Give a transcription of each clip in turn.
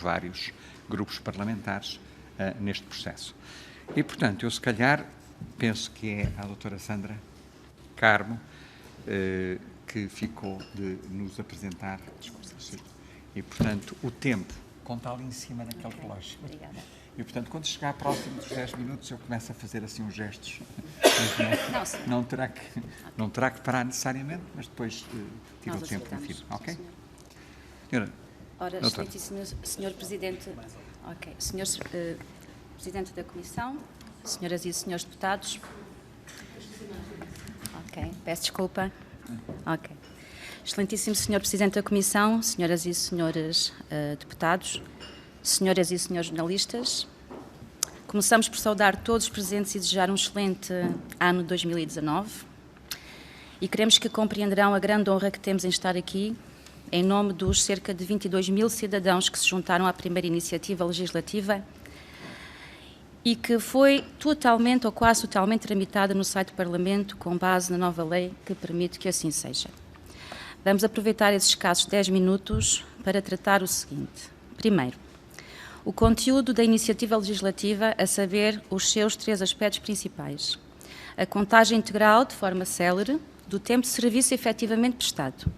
vários grupos parlamentares neste processo. E, portanto, eu se calhar penso que é a doutora Sandra Carmo que ficou de nos apresentar. E, portanto, o tempo conta ali em cima naquele relógio. Obrigada. E, portanto, quando chegar próximo dos 10 minutos, eu começo a fazer assim uns gestos. Não terá que parar necessariamente, mas depois tira o tempo no fim. Ok? Senhora, ora, excelentíssimo Senhor Presidente, Senhor Presidente da Comissão, senhoras e senhores deputados. Peço desculpa. Excelentíssimo Senhor Presidente da Comissão, senhoras e senhores deputados, senhoras e senhores jornalistas, começamos por saudar todos os presentes e desejar um excelente ano 2019 e queremos que compreenderão a grande honra que temos em estar aqui em nome dos cerca de 22 mil cidadãos que se juntaram à primeira iniciativa legislativa e que foi totalmente ou quase totalmente tramitada no site do Parlamento com base na nova lei que permite que assim seja. Vamos aproveitar esses escassos 10 minutos para tratar o seguinte. Primeiro, o conteúdo da iniciativa legislativa, a saber, os seus 3 aspectos principais. A contagem integral, de forma célere, do tempo de serviço efetivamente prestado.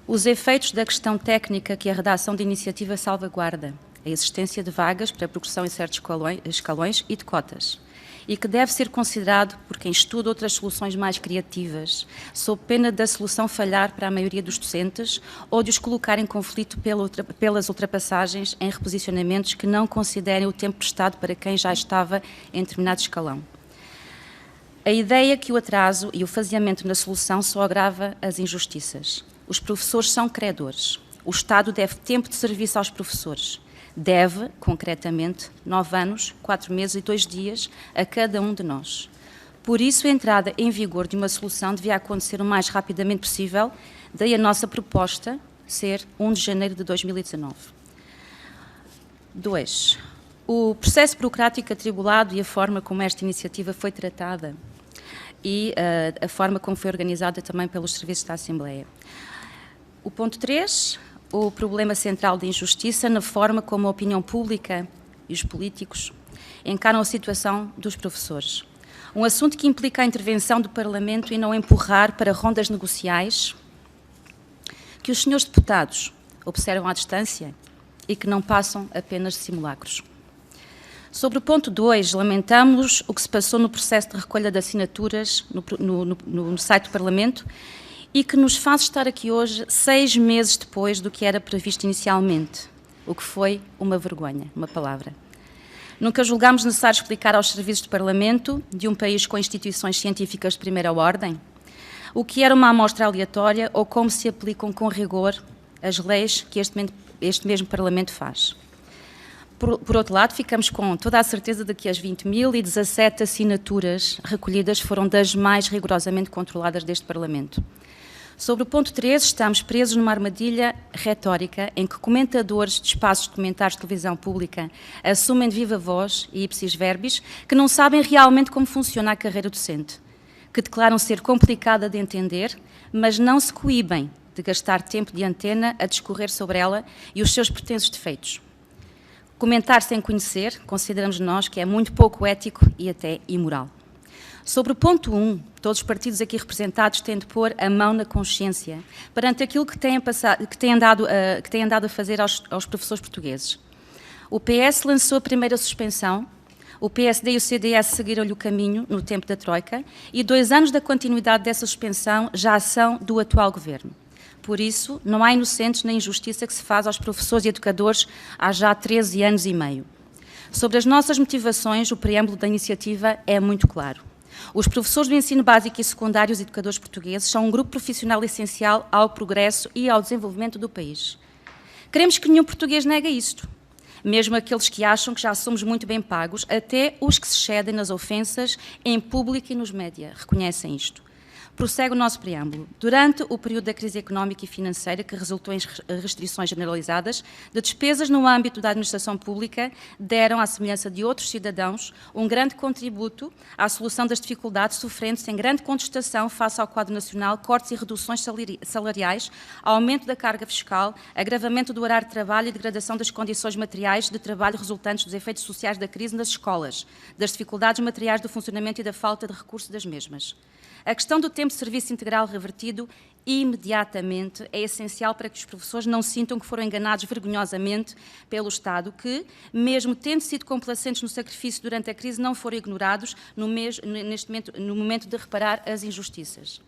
Os efeitos da questão técnica que a redação de iniciativa salvaguarda, a existência de vagas para progressão em certos escalões e de cotas, e que deve ser considerado por quem estuda outras soluções mais criativas, sob pena da solução falhar para a maioria dos docentes ou de os colocar em conflito pelas ultrapassagens em reposicionamentos que não considerem o tempo prestado para quem já estava em determinado escalão. A ideia que o atraso e o faseamento na solução só agrava as injustiças. Os professores são credores. O Estado deve tempo de serviço aos professores. Deve, concretamente, 9 anos, 4 meses e 2 dias a cada um de nós. Por isso, a entrada em vigor de uma solução devia acontecer o mais rapidamente possível, daí a nossa proposta ser 1 de janeiro de 2019. 2. O processo burocrático atribulado e a forma como esta iniciativa foi tratada e a forma como foi organizada também pelos serviços da Assembleia. O ponto 3, o problema central da injustiça na forma como a opinião pública e os políticos encaram a situação dos professores. Um assunto que implica a intervenção do Parlamento e não empurrar para rondas negociais que os senhores deputados observam à distância e que não passam apenas de simulacros. Sobre o ponto 2, lamentamos o que se passou no processo de recolha de assinaturas no site do Parlamento e que nos faz estar aqui hoje 6 meses depois do que era previsto inicialmente, o que foi uma vergonha, uma palavra. Nunca julgámos necessário explicar aos serviços do Parlamento, de um país com instituições científicas de primeira ordem, o que era uma amostra aleatória ou como se aplicam com rigor as leis que este mesmo Parlamento faz. Por outro lado, ficamos com toda a certeza de que as 20.017 assinaturas recolhidas foram das mais rigorosamente controladas deste Parlamento. Sobre o ponto 3, estamos presos numa armadilha retórica em que comentadores de espaços de comentários de televisão pública assumem de viva voz e ipsis verbis que não sabem realmente como funciona a carreira docente, que declaram ser complicada de entender, mas não se coíbem de gastar tempo de antena a discorrer sobre ela e os seus pretensos defeitos. Comentar sem conhecer, consideramos nós que é muito pouco ético e até imoral. Sobre o ponto 1, todos os partidos aqui representados têm de pôr a mão na consciência perante aquilo que têm andado a fazer aos professores portugueses. O PS lançou a primeira suspensão, o PSD e o CDS seguiram-lhe o caminho no tempo da Troika e 2 anos da continuidade dessa suspensão já são do atual governo. Por isso, não há inocentes nem injustiça que se faz aos professores e educadores há já 13 anos e meio. Sobre as nossas motivações, o preâmbulo da iniciativa é muito claro. Os professores do ensino básico e secundário e os educadores portugueses são um grupo profissional essencial ao progresso e ao desenvolvimento do país. Queremos que nenhum português negue isto, mesmo aqueles que acham que já somos muito bem pagos, até os que se excedem nas ofensas em público e nos média, reconhecem isto. Prossegue o nosso preâmbulo. Durante o período da crise económica e financeira, que resultou em restrições generalizadas de despesas no âmbito da administração pública, deram, à semelhança de outros cidadãos, um grande contributo à solução das dificuldades, sofrendo sem grande contestação face ao quadro nacional, cortes e reduções salariais, aumento da carga fiscal, agravamento do horário de trabalho e degradação das condições materiais de trabalho resultantes dos efeitos sociais da crise nas escolas, das dificuldades materiais do funcionamento e da falta de recursos das mesmas. A questão do tempo de serviço integral revertido imediatamente é essencial para que os professores não sintam que foram enganados vergonhosamente pelo Estado, que, mesmo tendo sido complacentes no sacrifício durante a crise, não foram ignorados no momento de reparar as injustiças.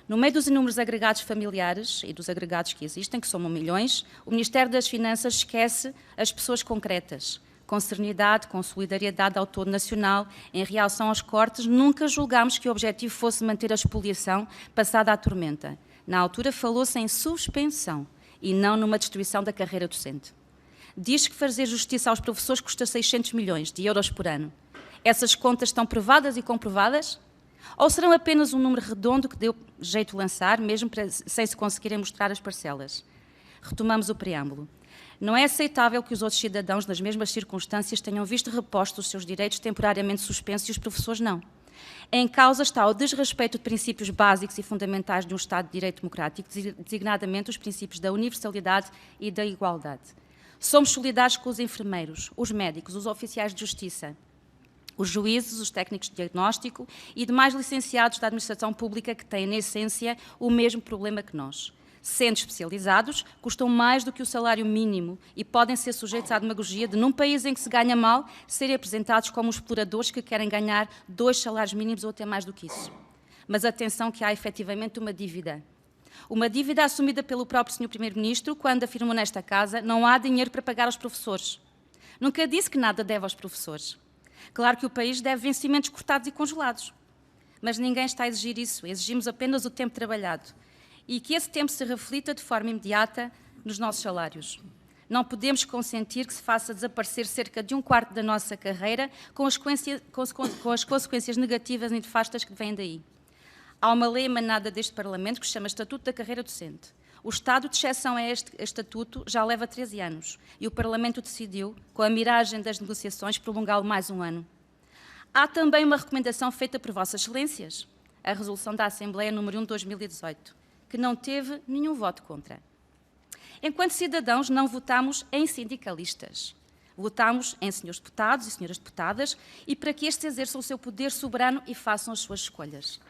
No meio dos inúmeros agregados familiares e dos agregados que existem, que somam milhões, o Ministério das Finanças esquece as pessoas concretas. Com serenidade, com solidariedade ao todo nacional, em reação aos cortes, nunca julgámos que o objetivo fosse manter a expoliação passada à tormenta. Na altura falou-se em suspensão e não numa destruição da carreira docente. Diz que fazer justiça aos professores custa 600 milhões de euros por ano. Essas contas estão provadas e comprovadas? Ou serão apenas um número redondo que deu jeito de lançar, mesmo sem se conseguirem mostrar as parcelas? Retomamos o preâmbulo. Não é aceitável que os outros cidadãos, nas mesmas circunstâncias, tenham visto repostos os seus direitos temporariamente suspensos e os professores não. Em causa está o desrespeito de princípios básicos e fundamentais de um Estado de Direito Democrático, designadamente os princípios da universalidade e da igualdade. Somos solidários com os enfermeiros, os médicos, os oficiais de justiça, os juízes, os técnicos de diagnóstico e demais licenciados da administração pública que têm, na essência, o mesmo problema que nós. Sendo especializados, custam mais do que o salário mínimo e podem ser sujeitos à demagogia de, num país em que se ganha mal, serem apresentados como exploradores que querem ganhar 2 salários mínimos ou até mais do que isso. Mas atenção que há efetivamente uma dívida. Uma dívida assumida pelo próprio Sr. Primeiro-Ministro quando afirmou nesta casa: não há dinheiro para pagar aos professores. Nunca disse que nada deve aos professores. Claro que o país deve vencimentos cortados e congelados. Mas ninguém está a exigir isso. Exigimos apenas o tempo trabalhado. E que esse tempo se reflita de forma imediata nos nossos salários. Não podemos consentir que se faça desaparecer cerca de 1/4 da nossa carreira com as consequências negativas e nefastas que vêm daí. Há uma lei emanada deste Parlamento que se chama Estatuto da Carreira Docente. O estado de exceção a este estatuto já leva 13 anos e o Parlamento decidiu, com a miragem das negociações, prolongá-lo mais um ano. Há também uma recomendação feita por Vossas Excelências, a Resolução da Assembleia número 1 de 2018, que não teve nenhum voto contra. Enquanto cidadãos, não votamos em sindicalistas. Votamos em senhores deputados e senhoras deputadas e para que estes exerçam o seu poder soberano e façam as suas escolhas.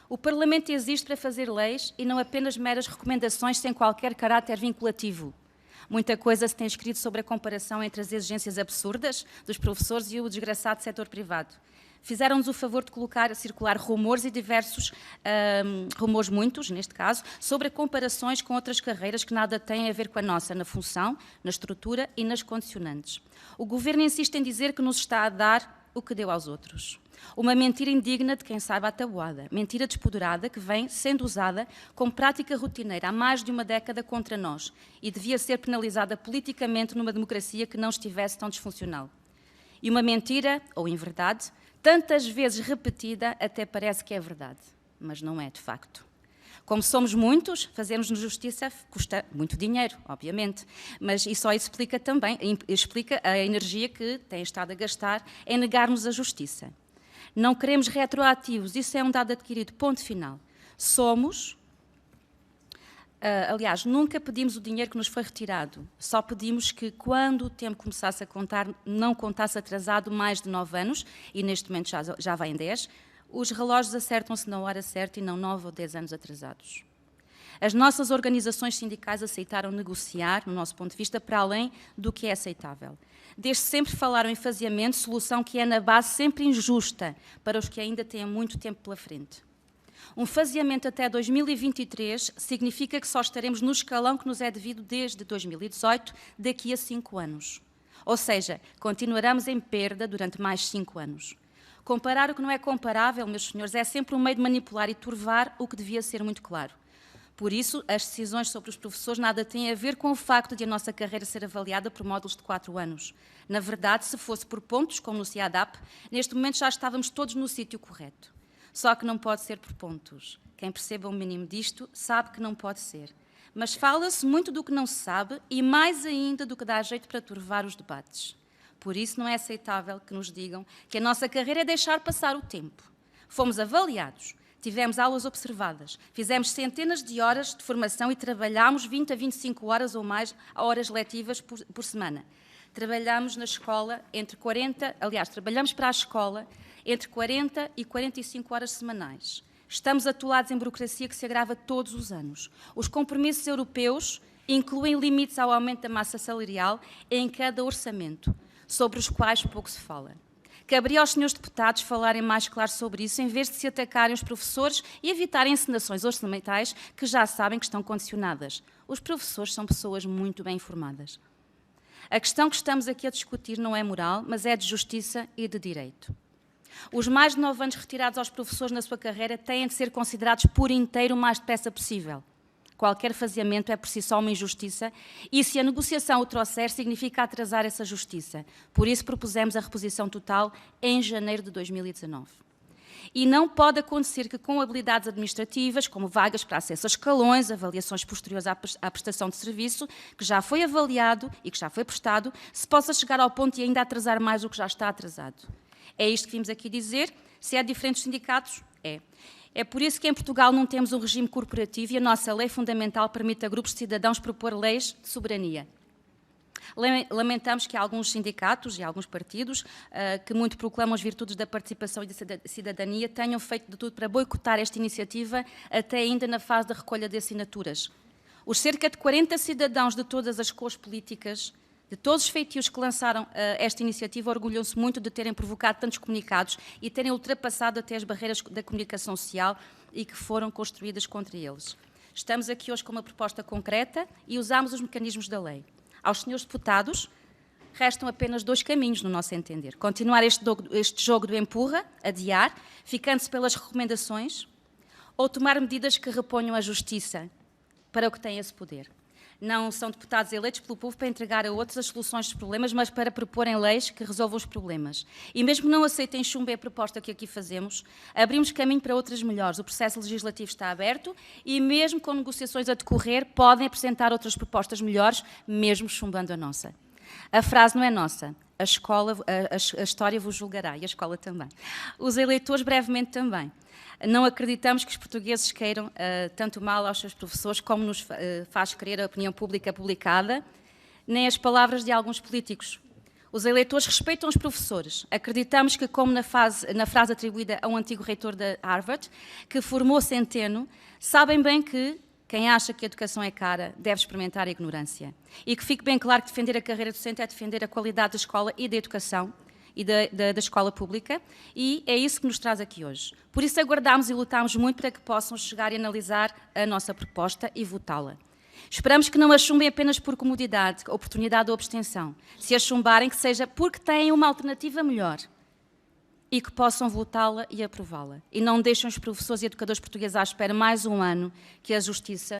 O Parlamento existe para fazer leis e não apenas meras recomendações sem qualquer caráter vinculativo. Muita coisa se tem escrito sobre a comparação entre as exigências absurdas dos professores e o desgraçado setor privado. Fizeram-nos o favor de colocar a circular rumores e diversos, rumores muitos, neste caso, sobre comparações com outras carreiras que nada têm a ver com a nossa, na função, na estrutura e nas condicionantes. O Governo insiste em dizer que nos está a dar o que deu aos outros. Uma mentira indigna de quem saiba a tabuada, mentira despoderada que vem sendo usada como prática rotineira há mais de uma década contra nós e devia ser penalizada politicamente numa democracia que não estivesse tão disfuncional. E uma mentira, ou inverdade, tantas vezes repetida até parece que é verdade, mas não é de facto. Como somos muitos, fazermos-nos justiça custa muito dinheiro, obviamente, mas e só isso explica também, explica a energia que tem estado a gastar em negarmos a justiça. Não queremos retroativos, isso é um dado adquirido, ponto final. Somos, aliás, nunca pedimos o dinheiro que nos foi retirado, só pedimos que quando o tempo começasse a contar, não contasse atrasado mais de 9 anos, e neste momento já vai em 10, os relógios acertam-se na hora certa e não 9 ou 10 anos atrasados. As nossas organizações sindicais aceitaram negociar, no nosso ponto de vista, para além do que é aceitável. Desde sempre falaram em faseamento, solução que é na base sempre injusta para os que ainda têm muito tempo pela frente. Um faseamento até 2023 significa que só estaremos no escalão que nos é devido desde 2018, daqui a 5 anos. Ou seja, continuaremos em perda durante mais 5 anos. Comparar o que não é comparável, meus senhores, é sempre um meio de manipular e turvar o que devia ser muito claro. Por isso, as decisões sobre os professores nada têm a ver com o facto de a nossa carreira ser avaliada por módulos de 4 anos. Na verdade, se fosse por pontos, como no CIADAP, neste momento já estávamos todos no sítio correto. Só que não pode ser por pontos. Quem perceba o mínimo disto sabe que não pode ser. Mas fala-se muito do que não se sabe e mais ainda do que dá jeito para turvar os debates. Por isso não é aceitável que nos digam que a nossa carreira é deixar passar o tempo. Fomos avaliados, tivemos aulas observadas, fizemos centenas de horas de formação e trabalhámos 20 a 25 horas ou mais horas letivas por semana. Trabalhamos na escola trabalhamos para a escola entre 40 e 45 horas semanais. Estamos atolados em burocracia que se agrava todos os anos. Os compromissos europeus incluem limites ao aumento da massa salarial em cada orçamento, sobre os quais pouco se fala. Caberia aos senhores deputados falarem mais claro sobre isso, em vez de se atacarem os professores e evitarem encenações orçamentais que já sabem que estão condicionadas. Os professores são pessoas muito bem informadas. A questão que estamos aqui a discutir não é moral, mas é de justiça e de direito. Os mais de 9 anos retirados aos professores na sua carreira têm de ser considerados por inteiro o mais depressa possível. Qualquer faseamento é por si só uma injustiça e, se a negociação o trouxer, significa atrasar essa justiça. Por isso propusemos a reposição total em janeiro de 2019. E não pode acontecer que, com habilidades administrativas, como vagas para acesso a escalões, avaliações posteriores à prestação de serviço, que já foi avaliado e que já foi prestado, se possa chegar ao ponto de ainda atrasar mais o que já está atrasado. É isto que vimos aqui dizer. Se é diferente dos sindicatos, é. É por isso que em Portugal não temos um regime corporativo e a nossa lei fundamental permite a grupos de cidadãos propor leis de soberania. Lamentamos que alguns sindicatos e alguns partidos que muito proclamam as virtudes da participação e da cidadania tenham feito de tudo para boicotar esta iniciativa até ainda na fase da recolha de assinaturas. Os cerca de 40 cidadãos de todas as cores políticas, de todos os feitios que lançaram esta iniciativa, orgulham-se muito de terem provocado tantos comunicados e terem ultrapassado até as barreiras da comunicação social e que foram construídas contra eles. Estamos aqui hoje com uma proposta concreta e usamos os mecanismos da lei. Aos senhores deputados, restam apenas 2 caminhos, no nosso entender. Continuar este jogo do empurra, adiar, ficando-se pelas recomendações, ou tomar medidas que reponham a justiça para o que tem esse poder. Não são deputados eleitos pelo povo para entregar a outros as soluções dos problemas, mas para proporem leis que resolvam os problemas. E mesmo não aceitem chumbo a proposta que aqui fazemos, abrimos caminho para outras melhores. O processo legislativo está aberto e mesmo com negociações a decorrer, podem apresentar outras propostas melhores, mesmo chumbando a nossa. A frase não é nossa. A história vos julgará e a escola também. Os eleitores brevemente também. Não acreditamos que os portugueses queiram tanto mal aos seus professores como nos faz crer a opinião pública publicada, nem as palavras de alguns políticos. Os eleitores respeitam os professores. Acreditamos que, como na frase atribuída a um antigo reitor da Harvard, que formou Centeno, sabem bem que quem acha que a educação é cara deve experimentar a ignorância. E que fique bem claro que defender a carreira docente é defender a qualidade da escola e da educação e da escola pública, e é isso que nos traz aqui hoje. Por isso aguardamos e lutamos muito para que possam chegar e analisar a nossa proposta e votá-la. Esperamos que não a chumbem apenas por comodidade, oportunidade ou abstenção. Se a chumbarem, que seja porque têm uma alternativa melhor e que possam votá-la e aprová-la. E não deixem os professores e educadores portugueses à espera mais um ano que a justiça